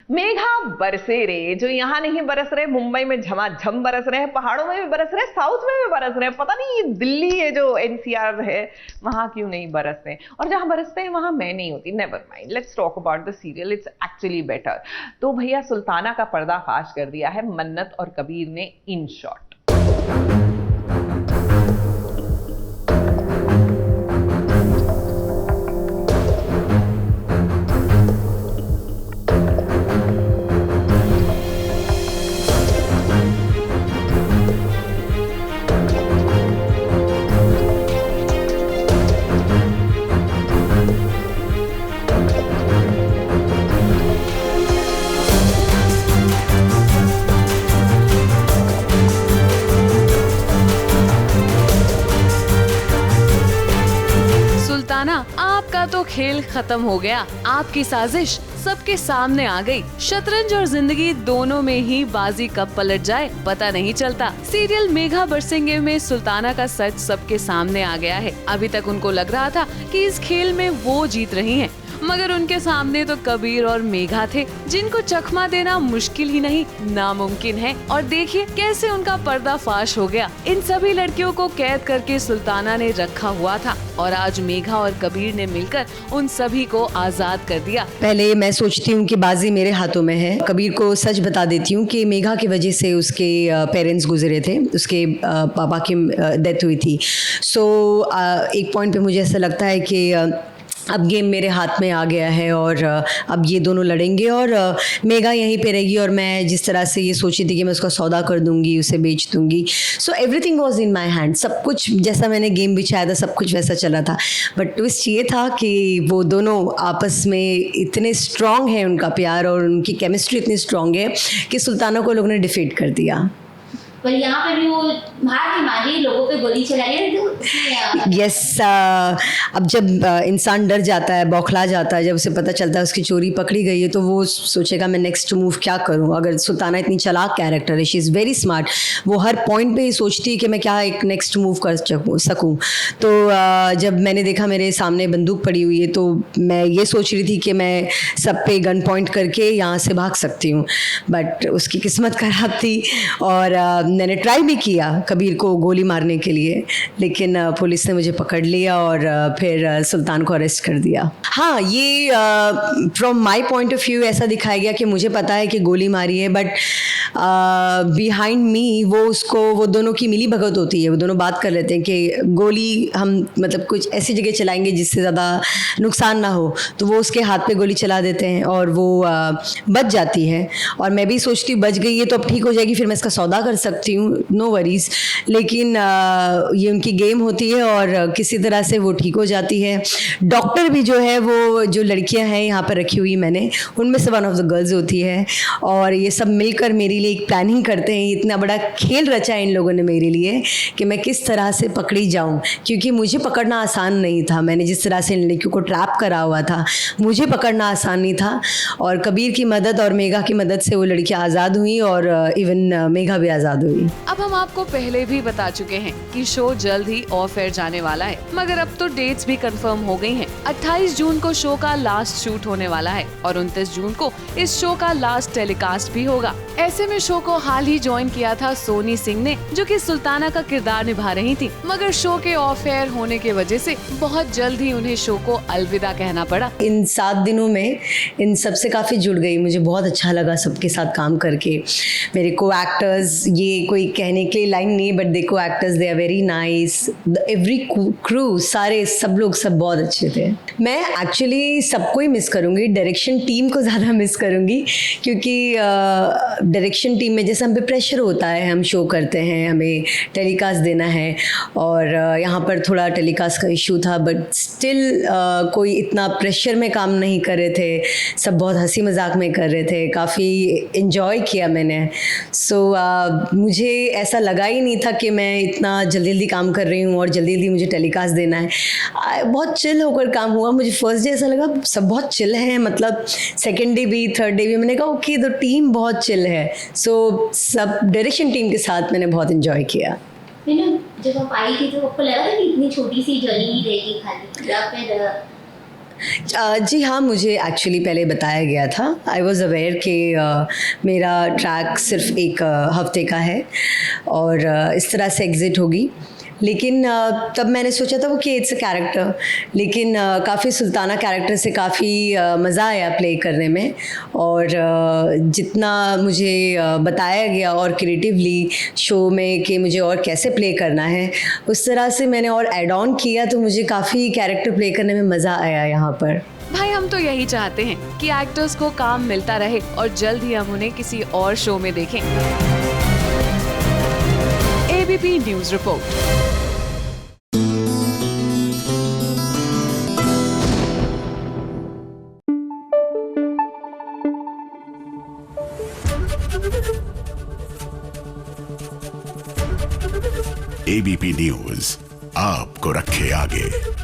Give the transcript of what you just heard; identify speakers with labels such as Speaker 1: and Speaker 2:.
Speaker 1: मेघा बरसे रे, जो यहाँ नहीं बरस रहे, मुंबई में झमाझम बरस रहे हैं, पहाड़ों में भी बरस रहे हैं, साउथ में भी बरस रहे हैं, पता नहीं ये दिल्ली है जो एनसीआर है वहां क्यों नहीं बरस रहे। और जहां बरसते हैं वहां मैं नहीं होती। Never mind, let's talk about the serial, it's actually better. तो भैया सुल्ताना का पर्दाफाश कर दिया है मन्नत और कबीर ने इन शॉर्ट।
Speaker 2: सुल्ताना, आपका तो खेल खत्म हो गया। आपकी साजिश सबके सामने आ गई। शतरंज और जिंदगी दोनों में ही बाजी कब पलट जाए पता नहीं चलता। सीरियल मेघा बरसेंगे में सुल्ताना का सच सबके सामने आ गया है। अभी तक उनको लग रहा था कि इस खेल में वो जीत रही हैं, मगर उनके सामने तो कबीर और मेघा थे, जिनको चकमा देना मुश्किल ही नहीं नामुमकिन है। और देखिए कैसे उनका पर्दाफाश हो गया। इन सभी लड़कियों को कैद करके सुल्ताना ने रखा हुआ था और आज मेघा और कबीर ने मिलकर उन सभी को आजाद कर दिया।
Speaker 3: पहले मैं सोचती हूँ कि बाजी मेरे हाथों में है। कबीर को सच बता देती हूँ कि मेघा की वजह से उसके पेरेंट्स गुजरे थे, उसके पापा की डेथ हुई थी। सो एक पॉइंट पे मुझे ऐसा लगता है कि अब गेम मेरे हाथ में आ गया है और अब ये दोनों लड़ेंगे और मेघा यहीं पे रहेगी और मैं जिस तरह से ये सोची थी कि मैं उसका सौदा कर दूंगी, उसे बेच दूंगी। So everything was in my hand. सब कुछ जैसा मैंने गेम बिछाया था सब कुछ वैसा चला था। बट ट्विस्ट ये था कि वो दोनों आपस में इतने स्ट्रांग है, उनका प्यार और उनकी केमिस्ट्री इतनी स्ट्रांग है कि सुल्ताना को लोगों ने डिफीट कर दिया।
Speaker 4: पर यहाँ पे भी वो मार के मारी, लोगों पे गोली चलाई है।
Speaker 3: यस, अब जब इंसान डर जाता है, बौखला जाता है, जब उसे पता चलता है उसकी चोरी पकड़ी गई है, तो वो सोचेगा मैं नेक्स्ट मूव क्या करूं। अगर सुल्ताना इतनी चालाक कैरेक्टर है, शी इज़ वेरी स्मार्ट, वो हर पॉइंट पे ही सोचती है कि मैं क्या एक नेक्स्ट मूव कर सकूं। तो जब मैंने देखा मेरे सामने बंदूक पड़ी हुई है, तो मैं ये सोच रही थी कि मैं सब पे गन पॉइंट करके यहाँ से भाग सकती हूँ। बट उसकी किस्मत खराब थी और मैंने ट्राई भी किया कबीर को गोली मारने के लिए, लेकिन पुलिस ने मुझे पकड़ लिया और फिर सुल्तान को अरेस्ट कर दिया। हाँ, ये from my point of view ऐसा दिखाया गया कि मुझे पता है कि गोली मारी है, बट बिहाइंड मी वो दोनों की मिली भगत होती है। वो दोनों बात कर लेते हैं कि गोली हम मतलब कुछ ऐसी जगह चलाएंगे जिससे ज़्यादा नुकसान ना हो, तो वो उसके हाथ पे गोली चला देते हैं और वो बच जाती है। और मैं भी सोचती हूँ बच गई है तो अब ठीक हो जाएगी, फिर मैं इसका सौदा कर सकती हूँ, नो वरीज। लेकिन ये उनकी गेम होती है और किसी तरह से वो ठीक हो जाती है। डॉक्टर भी जो है, वो जो लड़कियां हैं यहाँ पर रखी हुई मैंने, उनमें से वन ऑफ द गर्ल्स होती है और ये सब मिलकर मेरे लिए एक प्लानिंग करते हैं। इतना बड़ा खेल रचा है इन लोगों ने मेरे लिए कि मैं किस तरह से पकड़ी जाऊँ, क्योंकि मुझे पकड़ना आसान नहीं था। मैंने जिस तरह से इन लड़कियों को ट्रैप करा हुआ था, मुझे पकड़ना आसान नहीं था। और कबीर की मदद और मेघा की मदद से वो लड़कियाँ आज़ाद हुई और इवन मेघा भी आज़ाद हुई।
Speaker 2: अब हम आपको पहले भी बता चुके हैं कि शो जल्द ही ऑफ एयर जाने वाला है, मगर अब तो डेट्स भी कंफर्म हो गई हैं। 28 जून को शो का लास्ट शूट होने वाला है और 29 जून को इस शो का लास्ट टेलीकास्ट भी होगा। ऐसे में शो को हाल ही ज्वाइन किया था सोनी सिंह ने, जो कि सुल्ताना का किरदार निभा रही थी, मगर शो के ऑफ एयर होने की वजह से बहुत जल्द ही उन्हें शो को अलविदा कहना पड़ा।
Speaker 3: इन 7 दिनों में इन सबसे काफ़ी जुड़ गई। मुझे बहुत अच्छा लगा सबके साथ काम करके। मेरे को एक्टर्स, ये कोई कहने के लिए लाइन नहीं, बट देखो actors they are very nice, every crew, सारे सब लोग सब बहुत अच्छे थे। मैं एक्चुअली सबको ही मिस करूँगी, डायरेक्शन टीम को ज़्यादा मिस करूँगी, क्योंकि डायरेक्शन टीम में जैसे हम पे प्रेशर होता है, हम शो करते हैं, हमें टेलीकास्ट देना है और यहाँ पर थोड़ा टेलीकास्ट का इशू था, बट स्टिल कोई इतना प्रेशर में काम नहीं कर रहे थे, सब बहुत हंसी मजाक में कर रहे थे, काफ़ी इन्जॉय किया मैंने। सो मुझे ऐसा लगा ही नहीं था कि मैं इतना जल्दी जल्दी काम कर रही हूँ और जल्दी जल्दी मुझे टेलीकास्ट देना है। बहुत चिल होकर काम हुआ। मुझे फर्स्ट डे ऐसा लगा सब बहुत चिल है, मतलब सेकेंड डे भी थर्ड डे भी मैंने कहा ओके तो टीम बहुत चिल है। सो सब डायरेक्शन टीम के साथ मैंने बहुत इन्जॉय किया।
Speaker 4: जब आप आई थी तो आपको लगा था कि इतनी छोटी सी जर्नी रहेगी खाली, या फिर
Speaker 3: जी हाँ, मुझे एक्चुअली पहले बताया गया था। आई वॉज़ अवेयर कि मेरा ट्रैक सिर्फ एक हफ्ते का है और इस तरह से एग्ज़िट होगी, लेकिन तब मैंने सोचा था वो कि इट्स अ कैरेक्टर, लेकिन काफ़ी सुल्ताना कैरेक्टर से काफ़ी मज़ा आया प्ले करने में, और जितना मुझे बताया गया और क्रिएटिवली शो में कि मुझे और कैसे प्ले करना है, उस तरह से मैंने और ऐड ऑन किया, तो मुझे काफ़ी कैरेक्टर प्ले करने में मज़ा आया यहाँ पर।
Speaker 2: भाई हम तो यही चाहते हैं कि एक्टर्स को काम मिलता रहे और जल्द ही हम उन्हें किसी और शो में देखें। ABP news report.
Speaker 5: ABP news आपको रखे आगे।